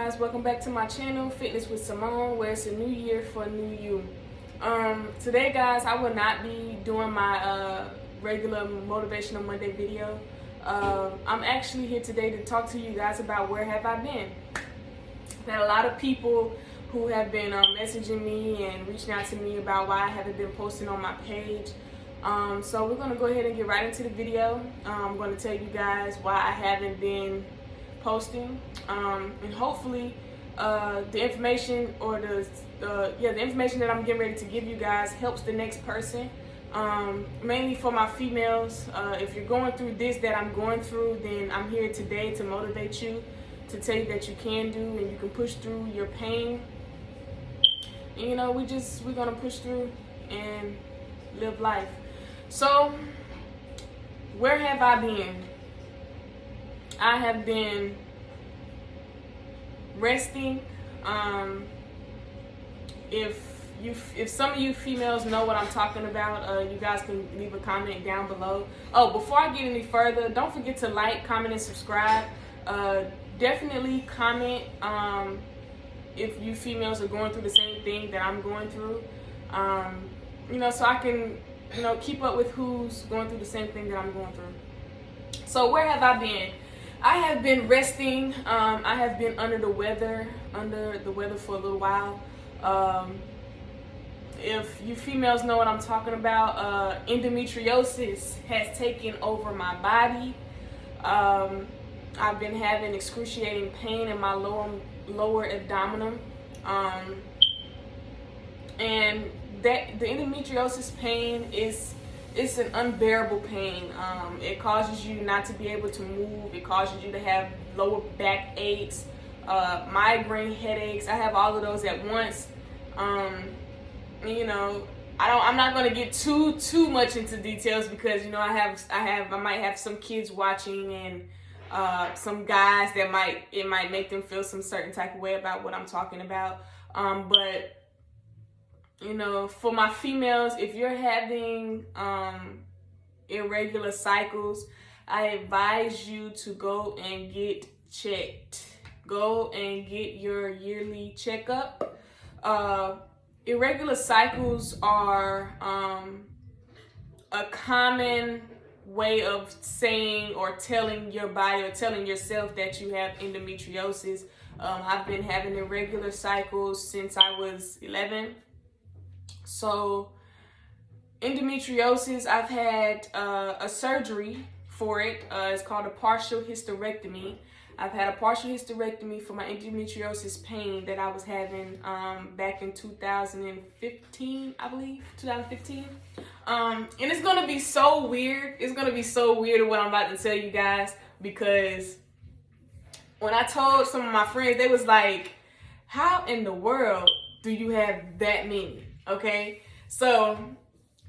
guys, welcome back to my channel, Fitness with Seymone, where it's a new year for a new you. Today guys, I will not be doing my regular Motivational Monday video. I'm actually here today to talk to you guys about where have I been. I've had a lot of people who have been messaging me and reaching out to me about why I haven't been posting on my page. So we're going to go ahead and get right into the video. I'm going to tell you guys why I haven't been posting, and hopefully the information or the information that I'm getting ready to give you guys helps the next person, mainly for my females. If you're going through this that I'm going through, then I'm here today to motivate you, to tell you that you can do and you can push through your pain. And you know, we're gonna push through and live life. So where have I been? I have been resting. If some of you females know what I'm talking about, you guys can leave a comment down below. Oh, before I get any further, don't forget to like, comment, and subscribe. Definitely comment if you females are going through the same thing that I'm going through. You know, so I can, you know, keep up with who's going through the same thing that I'm going through. So where have I been? I have been resting. I have been under the weather for a little while. If you females know what I'm talking about, endometriosis has taken over my body. I've been having excruciating pain in my lower abdomen, and that the endometriosis pain it's an unbearable pain. It causes you not to be able to move. It causes you to have lower back aches, migraine headaches. I have all of those at once. You know, I'm not going to get too much into details because, you know, I might have some kids watching and some guys that it might make them feel some certain type of way about what I'm talking about. But you know, for my females, if you're having irregular cycles, I advise you to go and get checked. Go and get your yearly checkup. Irregular cycles are a common way of saying or telling your body or telling yourself that you have endometriosis. I've been having irregular cycles since I was 11. So endometriosis, I've had a surgery for it. It's called a partial hysterectomy. I've had a partial hysterectomy for my endometriosis pain that I was having back in 2015, I believe, 2015. And it's going to be so weird. It's going to be so weird what I'm about to tell you guys, because when I told some of my friends, they was like, how in the world do you have that many? Okay, so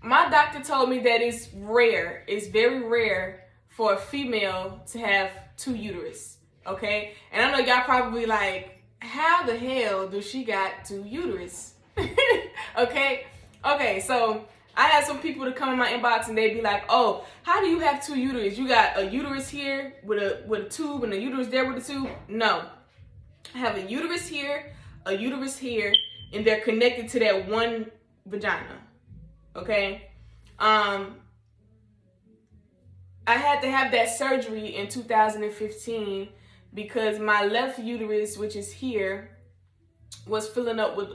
my doctor told me that it's rare. It's very rare for a female to have two uterus. Okay, and I know y'all probably like, how the hell do she got two uterus? Okay, so I had some people to come in my inbox and they'd be like, oh, how do you have two uterus? You got a uterus here with a tube and a uterus there with a tube? No, I have a uterus here, and they're connected to that one vagina. Okay, I had to have that surgery in 2015 because my left uterus, which is here, was filling up with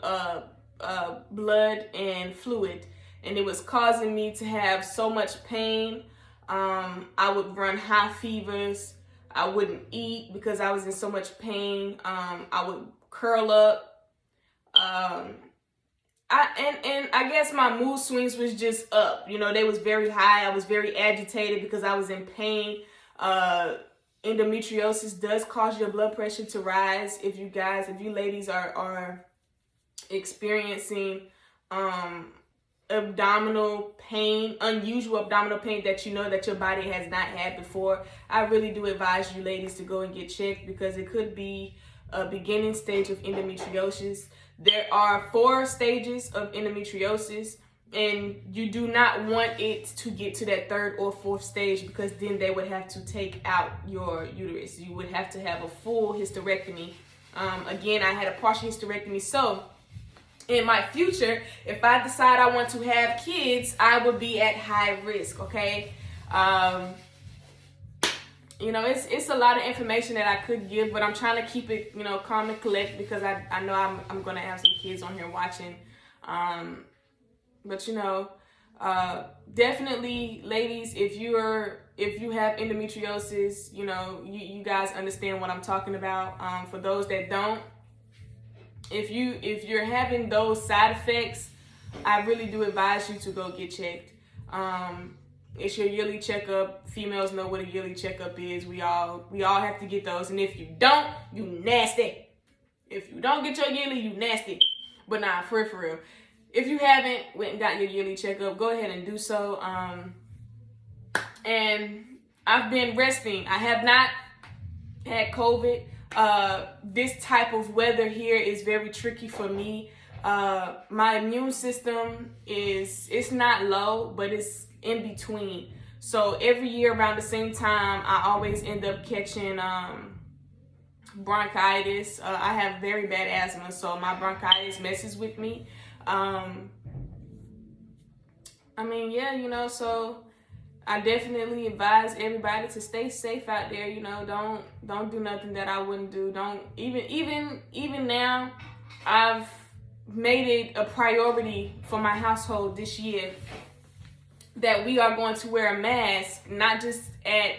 blood and fluid, and it was causing me to have so much pain. I would run high fevers. I wouldn't eat because I was in so much pain. I would curl up. I guess my mood swings was just up. You know, they was very high. I was very agitated because I was in pain. Endometriosis does cause your blood pressure to rise. If you ladies are experiencing abdominal pain, unusual abdominal pain that you know that your body has not had before, I really do advise you ladies to go and get checked because it could be a beginning stage of endometriosis. There are 4 stages of endometriosis, and you do not want it to get to that 3rd or 4th stage because then they would have to take out your uterus. You would have to have a full hysterectomy Again, I had a partial hysterectomy. So in my future, if I decide I want to have kids, I would be at high risk, okay? You know, it's a lot of information that I could give, but I'm trying to keep it, you know, calm and collect, because I know I'm going to have some kids on here watching. But, you know, definitely, ladies, if you have endometriosis, you know, you guys understand what I'm talking about. For those that don't, if you're having those side effects, I really do advise you to go get checked. It's your yearly checkup. Females know what a yearly checkup is. We all have to get those. And if you don't, you nasty. If you don't get your yearly, you nasty. But nah, for real. If you haven't went and got your yearly checkup, go ahead and do so. And I've been resting. I have not had COVID. This type of weather here is very tricky for me. My immune system it's not low, but it's in between. So every year around the same time, I always end up catching bronchitis. I have very bad asthma, so my bronchitis messes with me. I mean, yeah, you know, so I definitely advise everybody to stay safe out there. You know, don't do nothing that I wouldn't do. Don't even now, I've made it a priority for my household this year that we are going to wear a mask, not just at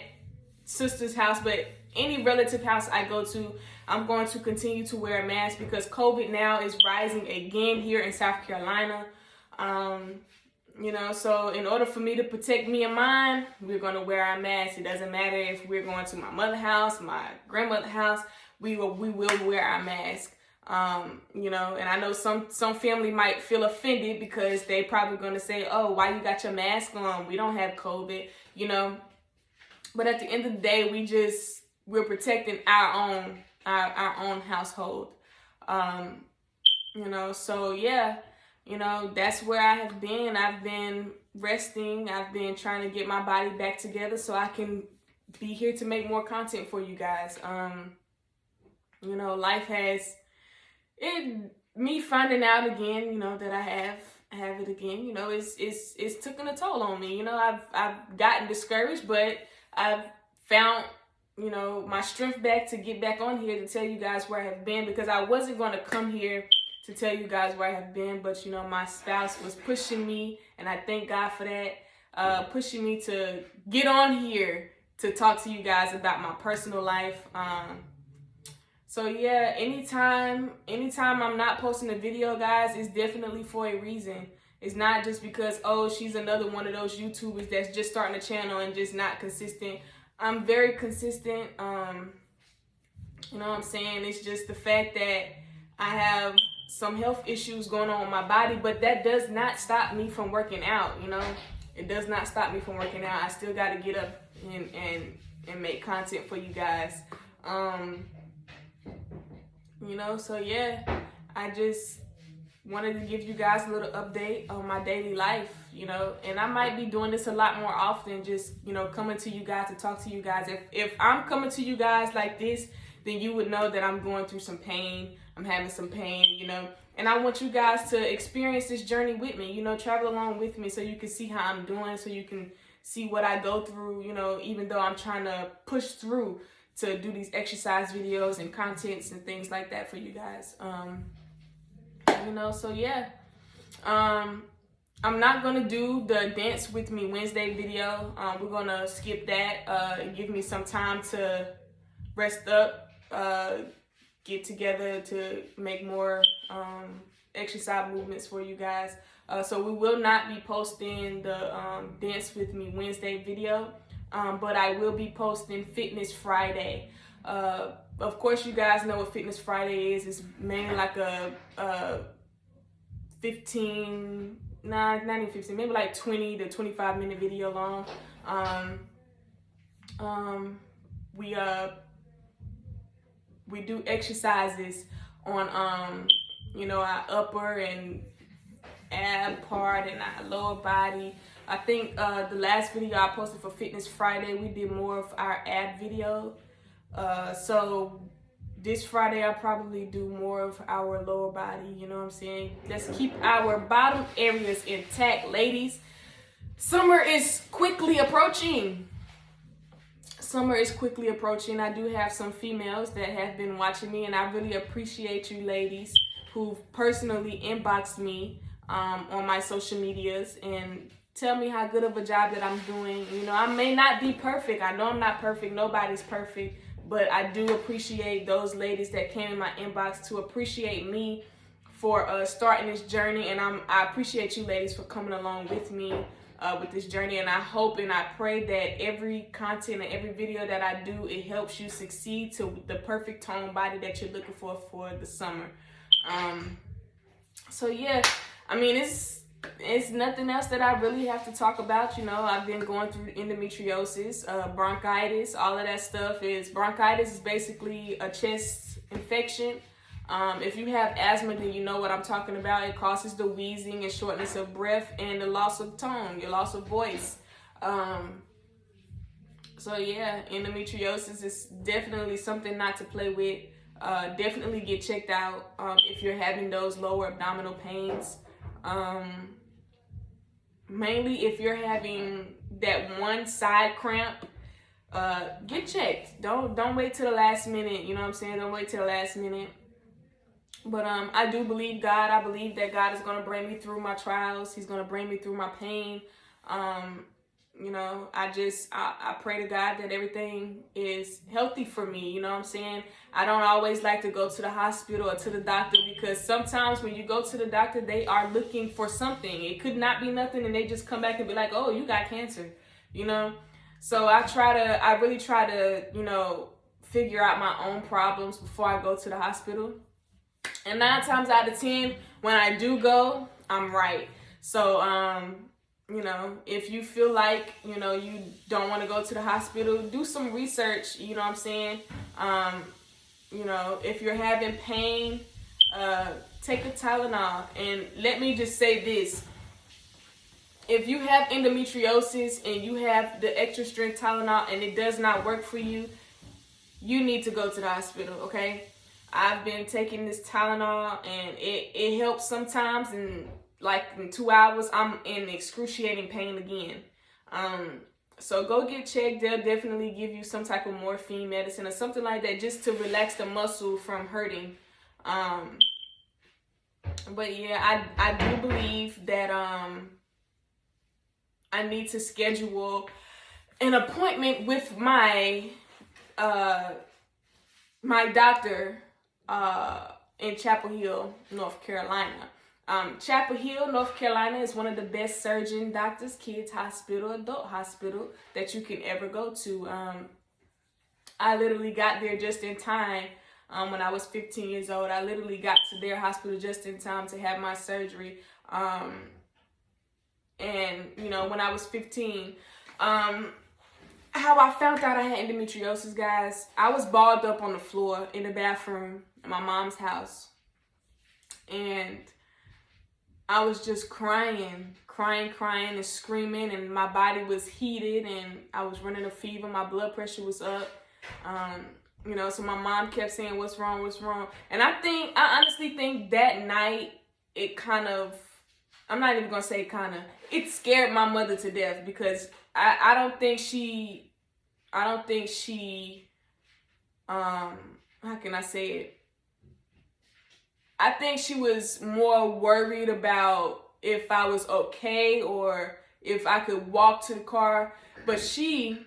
sister's house, but any relative house I go to. I'm going to continue to wear a mask because COVID now is rising again here in South Carolina. You know, so in order for me to protect me and mine, we're going to wear our masks. It doesn't matter if we're going to my mother's house, my grandmother's house, we will wear our mask. You know, and I know some family might feel offended because they probably going to say, oh, why you got your mask on? We don't have COVID, you know. But at the end of the day, we're protecting our own household. You know, so yeah. You know, that's where I have been. I've been resting. I've been trying to get my body back together so I can be here to make more content for you guys. You know, life has me finding out again, you know, that I have it again. You know, it's taken a toll on me. You know, I've gotten discouraged, but I've found, you know, my strength back to get back on here to tell you guys where I have been, because I wasn't going to come here to tell you guys where I have been, but you know, my spouse was pushing me, and I thank God for that, pushing me to get on here to talk to you guys about my personal life. So yeah, anytime I'm not posting a video, guys, it's definitely for a reason. It's not just because, oh, she's another one of those YouTubers that's just starting a channel and just not consistent. I'm very consistent. You know what I'm saying? It's just the fact that I have some health issues going on with my body, but that does not stop me from working out. You know, it does not stop me from working out. I still got to get up and make content for you guys. You know, so yeah, I just wanted to give you guys a little update on my daily life, you know, and I might be doing this a lot more often, just, you know, coming to you guys to talk to you guys. If I'm coming to you guys like this, then you would know that I'm going through some pain. I'm having some pain, you know, and I want you guys to experience this journey with me, you know, travel along with me so you can see how I'm doing, so you can see what I go through, you know, even though I'm trying to push through to do these exercise videos and contents and things like that for you guys. You know, so yeah, I'm not gonna do the Dance With Me Wednesday video. We're gonna skip that and give me some time to rest up, get together to make more exercise movements for you guys. So we will not be posting the Dance With Me Wednesday video, but I will be posting Fitness Friday. Of course, you guys know what Fitness Friday is. It's mainly like a 15, not even 15, maybe like 20 to 25 minute video long. We do exercises on you know, our upper and ab part and our lower body. I think the last video I posted for Fitness Friday, we did more of our ab video. So this Friday I'll probably do more of our lower body, you know what I'm saying? Let's keep our bottom areas intact, ladies. Summer is quickly approaching. Summer is quickly approaching. I do have some females that have been watching me, and I really appreciate you ladies who personally inboxed me on my social medias and tell me how good of a job that I'm doing. You know, I may not be perfect. I know I'm not perfect. Nobody's perfect. But I do appreciate those ladies that came in my inbox to appreciate me for starting this journey. And I appreciate you ladies for coming along with me with this journey. And I hope and I pray that every content and every video that I do, it helps you succeed to the perfect tone body that you're looking for the summer. So yeah, I mean, it's nothing else that I really have to talk about. You know, I've been going through endometriosis, bronchitis, all of that stuff. Bronchitis is basically a chest infection. If you have asthma, then you know what I'm talking about. It causes the wheezing and shortness of breath and the loss of tone, your loss of voice. So yeah, endometriosis is definitely something not to play with. Definitely get checked out if you're having those lower abdominal pains. Mainly if you're having that one side cramp, get checked. Don't wait till the last minute. You know what I'm saying? Don't wait till the last minute. But I do believe God. I believe that God is going to bring me through my trials. He's going to bring me through my pain. You know, I pray to God that everything is healthy for me. You know what I'm saying? I don't always like to go to the hospital or to the doctor, because sometimes when you go to the doctor, they are looking for something. It could not be nothing, and they just come back and be like, oh, you got cancer, you know? So I really try to, you know, figure out my own problems before I go to the hospital. And 9 times out of 10, when I do go, I'm right. So, you know, if you feel like, you know, you don't want to go to the hospital, do some research, you know what I'm saying? You know, if you're having pain, take a Tylenol. And let me just say this. If you have endometriosis and you have the extra strength Tylenol and it does not work for you, you need to go to the hospital, okay? I've been taking this Tylenol and it helps sometimes, and like in 2 hours, I'm in excruciating pain again. So go get checked. They'll definitely give you some type of morphine medicine or something like that, just to relax the muscle from hurting. But yeah, I do believe that I need to schedule an appointment with my my doctor in Chapel Hill, North Carolina. Chapel Hill, North Carolina is one of the best surgeon doctors, kids hospital, adult hospital that you can ever go to. I literally got there just in time. When I was 15 years old, I literally got to their hospital just in time to have my surgery. And, you know, when I was 15, how I found out I had endometriosis, guys, I was balled up on the floor in the bathroom in my mom's house. And I was just crying and screaming, and my body was heated, and I was running a fever. My blood pressure was up. You know, so my mom kept saying, what's wrong? And I honestly think that night, it kind of, I'm not even going to say kind of, it scared my mother to death, because I don't think she, how can I say it? I think she was more worried about if I was okay or if I could walk to the car. But she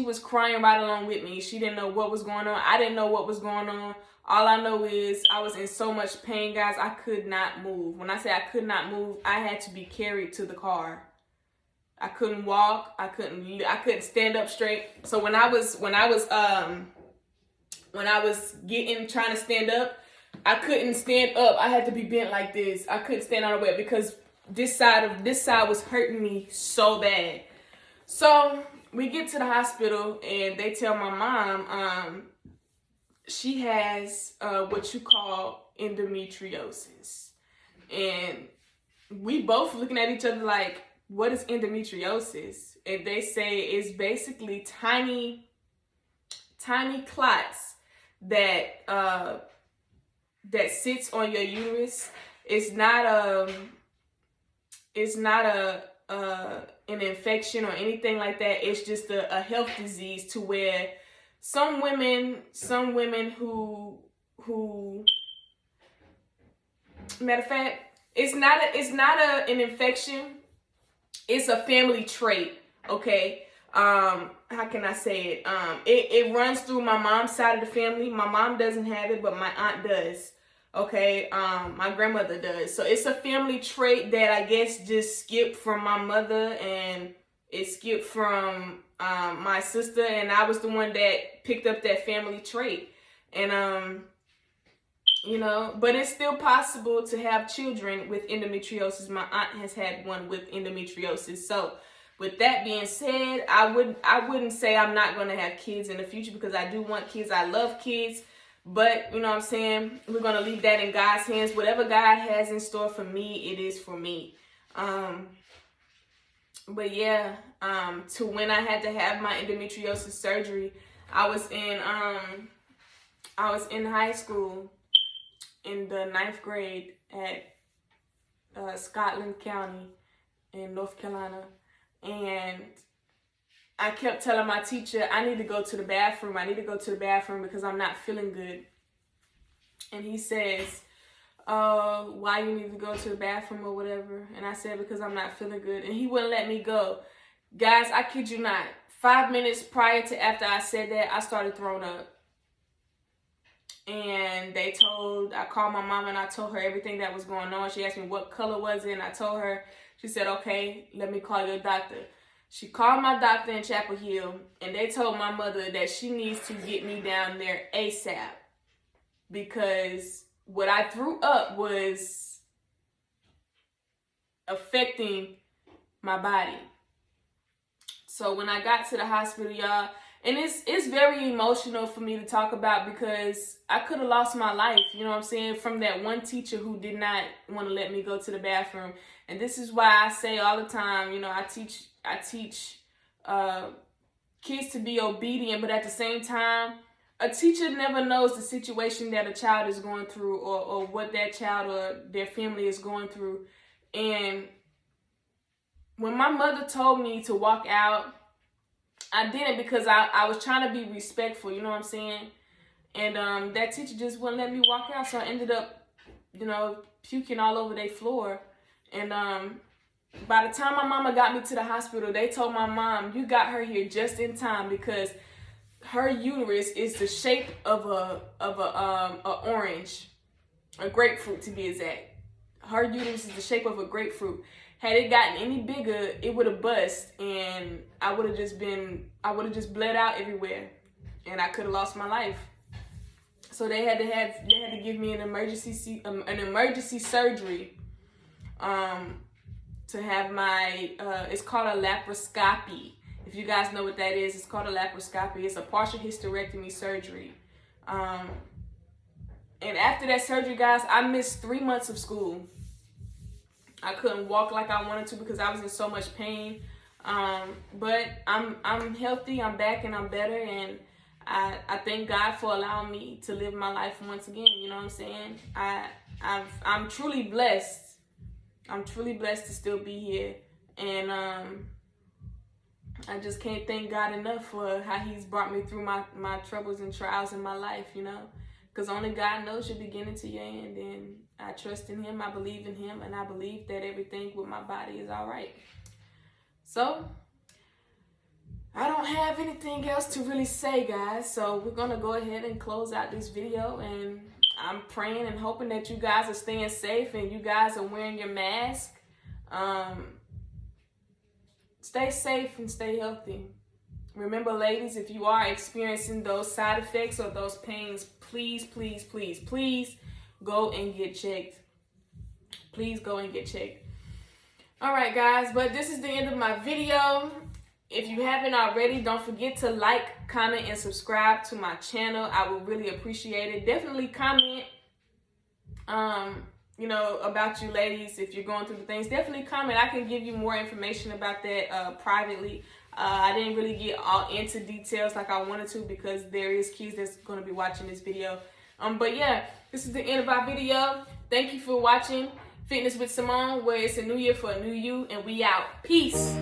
was crying right along with me. She didn't know what was going on. I didn't know what was going on. All I know is I was in so much pain, guys. I could not move. When I say I could not move, I had to be carried to the car. I couldn't walk. I couldn't stand up straight. So when I was trying to stand up, I couldn't stand up. I had to be bent like this. I couldn't stand all the way because this side was hurting me so bad. So we get to the hospital and they tell my mom she has what you call endometriosis. And we both looking at each other like, what is endometriosis? And they say it's basically tiny clots that sits on your uterus. It's not an infection or anything like that. It's just a health disease, to where some women who matter of fact, it's not an infection. It's a family trait. Okay. How can I say it? It runs through my mom's side of the family. My mom doesn't have it, but my aunt does. Okay. My grandmother does. So it's a family trait that I guess just skipped from my mother, and it skipped from my sister, and I was the one that picked up that family trait. And you know, but it's still possible to have children with endometriosis. My aunt has had one with endometriosis. So with that being said, I wouldn't say I'm not going to have kids in the future, because I do want kids. I love kids. But, you know what I'm saying, we're going to leave that in God's hands. Whatever God has in store for me, it is for me. But yeah, to when I had to have my endometriosis surgery, I was in high school in the 9th grade at Scotland County in North Carolina. And I kept telling my teacher, I need to go to the bathroom. I need to go to the bathroom because I'm not feeling good. And he says, why you need to go to the bathroom or whatever? And I said, because I'm not feeling good. And he wouldn't let me go. Guys, I kid you not. 5 minutes prior to after I said that, I started throwing up. And I called my mom and I told her everything that was going on. She asked me what color was it, and I told her. She said, okay, let me call your doctor. She called my doctor in Chapel Hill, and they told my mother that she needs to get me down there ASAP, because what I threw up was affecting my body. So when I got to the hospital, y'all, and it's very emotional for me to talk about, because I could have lost my life, you know what I'm saying, from that one teacher who did not want to let me go to the bathroom. And this is why I say all the time, you know, I teach kids to be obedient, but at the same time, a teacher never knows the situation that a child is going through, or what that child or their family is going through. And when my mother told me to walk out, I didn't, because I was trying to be respectful, you know what I'm saying? And that teacher just wouldn't let me walk out, so I ended up, you know, puking all over their floor. And by the time my mama got me to the hospital, they told my mom, you got her here just in time, because her uterus is the shape of a orange, a grapefruit to be exact. Her uterus is the shape of a grapefruit. Had it gotten any bigger, it would have bust, and I would have just bled out everywhere, and I could have lost my life. So they had to give me an emergency surgery, to have my it's called a laparoscopy. If you guys know what that is, it's called a laparoscopy. It's a partial hysterectomy surgery. And after that surgery, guys, I missed 3 months of school. I couldn't walk like I wanted to because I was in so much pain. But I'm healthy, I'm back, and I'm better, and I thank God for allowing me to live my life once again. You know what I'm saying? I'm truly blessed. I'm truly blessed to still be here, and I just can't thank God enough for how He's brought me through my troubles and trials in my life, you know, because only God knows your beginning to your end, and I trust in Him, I believe in Him, and I believe that everything with my body is all right. So I don't have anything else to really say, guys, so we're going to go ahead and close out this video, and I'm praying and hoping that you guys are staying safe and you guys are wearing your mask. Stay safe and stay healthy. Remember, ladies, if you are experiencing those side effects or those pains, please, please, please, please go and get checked. Please go and get checked. All right, guys, but this is the end of my video. If you haven't already, don't forget to like, comment, and subscribe to my channel. I would really appreciate it. Definitely comment, you know, about you ladies. If you're going through the things, definitely comment. I can give you more information about that privately. I didn't really get all into details like I wanted to because there is kids that's going to be watching this video. But yeah, this is the end of our video. Thank you for watching Fitness with Seymone, where it's a new year for a new you, and we out. Peace.